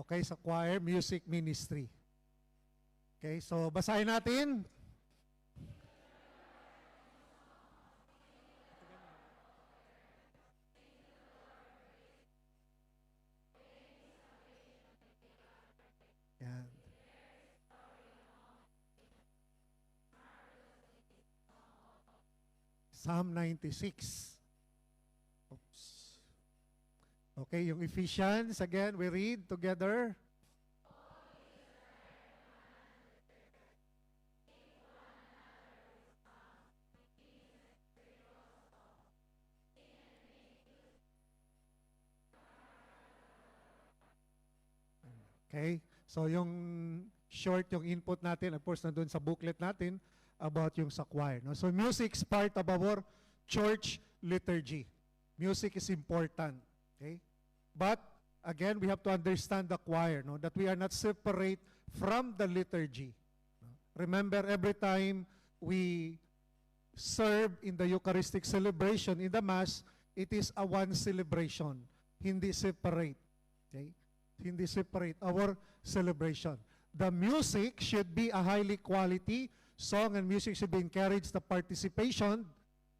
Okay, sa choir, music ministry. Okay, so basahin natin. Yan. Psalm 96. Oops. Okay, yung Ephesians, again, we read together. Okay, so yung short, yung input natin, of course, nandun sa booklet natin about yung sa choir. No? So music is part of our church liturgy. Music is important. Okay? But, again, we have to understand the choir, no? That we are not separate from the liturgy. No? Remember, every time we serve in the Eucharistic celebration, in the Mass, it is a one celebration, hindi separate. Okay? Hindi separate our celebration. The music should be a highly quality. Song and music should be encouraged the participation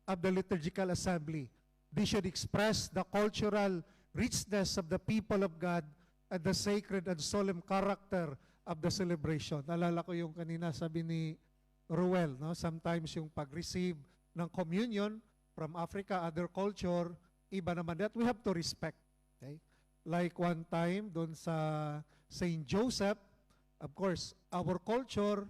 of the liturgical assembly. They should express the cultural richness of the people of God and the sacred and solemn character of the celebration. Naalala ko yung kanina sabi ni Ruel, no? Sometimes yung pag-receive ng communion from Africa, other culture, iba naman that we have to respect. Okay? Like one time, doon sa St. Joseph, of course, our culture,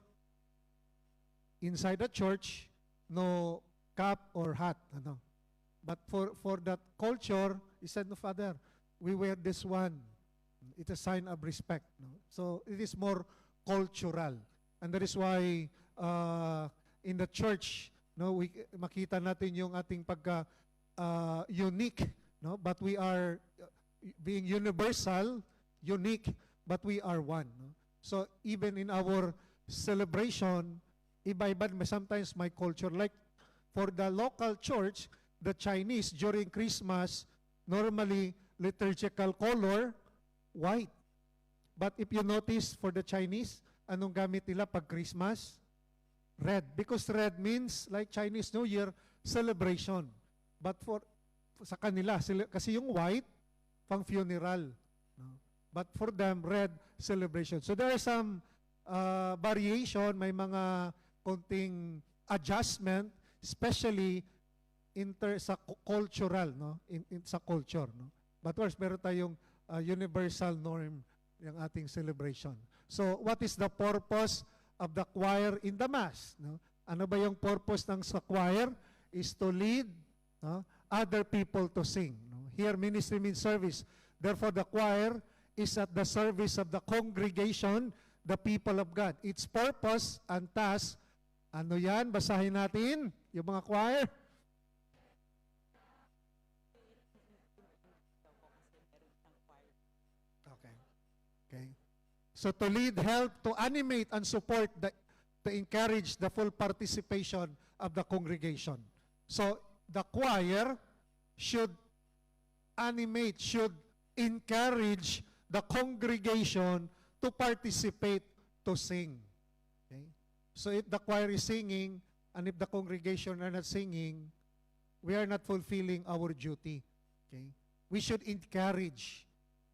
inside the church, no cap or hat. Ano? But for that culture, he said, no, Father, we wear this one. It's a sign of respect. No? So it is more cultural. And that is why in the church, no, makita natin yung ating pagka unique, no? But we are being universal, unique, but we are one. No? So even in our celebration, iba-iba, sometimes my culture, like for the local church, the Chinese during Christmas, normally liturgical color, white. But if you notice for the Chinese, anong gamit nila pag Christmas? Red. Because red means like Chinese New Year celebration. But sa kanila, kasi yung white, pang funeral. No? But for them, red celebration. So there are some variation, may mga konting adjustment, especially sa cultural, no? Sa culture, no? But of course, meron tayong universal norm yung ating celebration. So, what is the purpose of the choir in the Mass? No? Ano ba yung purpose ng sa choir? Is to lead, no, other people to sing. No? Here, ministry means service. Therefore, the choir is at the service of the congregation, the people of God. Its purpose and task, ano yan? Basahin natin yung mga choir. Okay. So to lead, help, to animate and support, to encourage the full participation of the congregation. So the choir should animate, should encourage the congregation to participate, to sing. Okay? So if the choir is singing, and if the congregation are not singing, we are not fulfilling our duty. Okay? We should encourage.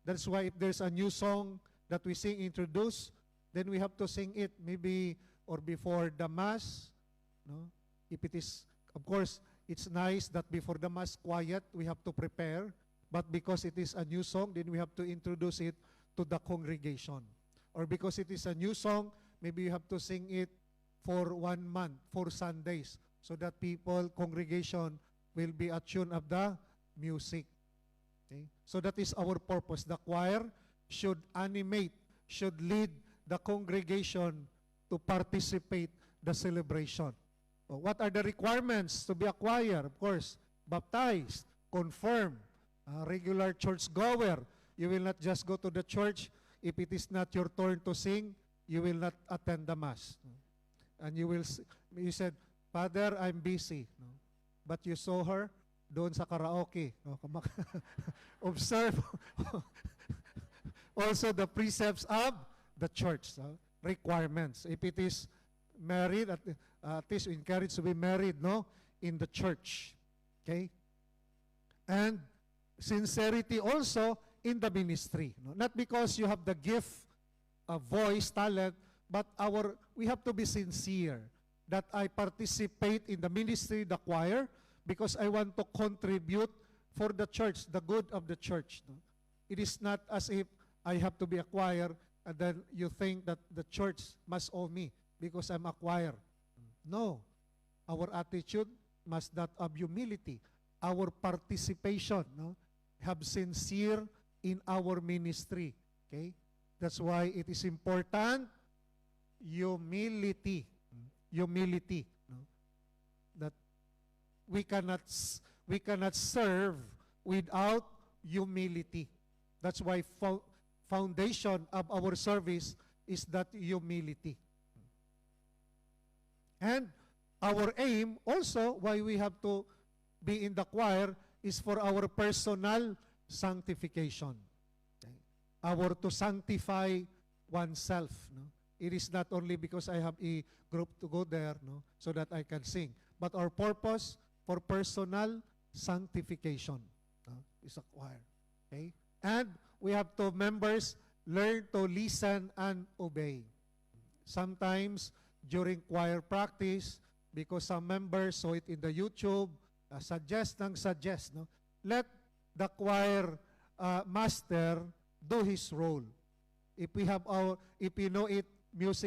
That's why if there's a new song that we sing, introduce, then we have to sing it maybe or before the Mass. No? If it is, of course, it's nice that before the Mass, quiet, we have to prepare. But because it is a new song, then we have to introduce it to the congregation. Or because it is a new song, maybe you have to sing it for 1 month, 4 Sundays, so that people, congregation, will be attuned of the music. Okay? So that is our purpose. The choir should animate, should lead the congregation to participate the celebration. So what are the requirements to be a choir? Of course, baptized, confirmed, regular church goer. You will not just go to the church. If it is not your turn to sing, you will not attend the Mass. And you said, Father, I'm busy. No? But you saw her doon sa karaoke. No? Observe also the precepts of the church, requirements. If it is married, at least encouraged to be married, no, in the church. Okay? And sincerity also in the ministry. No? Not because you have the gift, voice, talent, but we have to be sincere that I participate in the ministry, the choir, because I want to contribute for the church, the good of the church. No? It is not as if I have to be a choir and then you think that the church must owe me because I'm a choir. No. Our attitude must that of humility. Our participation, no, have sincere in our ministry. Okay? That's why it is important, humility. Humility. No? That we cannot serve without humility. That's why foundation of our service is that humility. And our aim also, why we have to be in the choir, is for our personal sanctification. Okay? To sanctify oneself. No? It is not only because I have a group to go there, no, so that I can sing, but our purpose for personal sanctification, no, is a choir. Okay? And we have to members learn to listen and obey. Sometimes during choir practice, because some members saw it in the YouTube, suggest, no? Let the choir master do his role. If we know it, music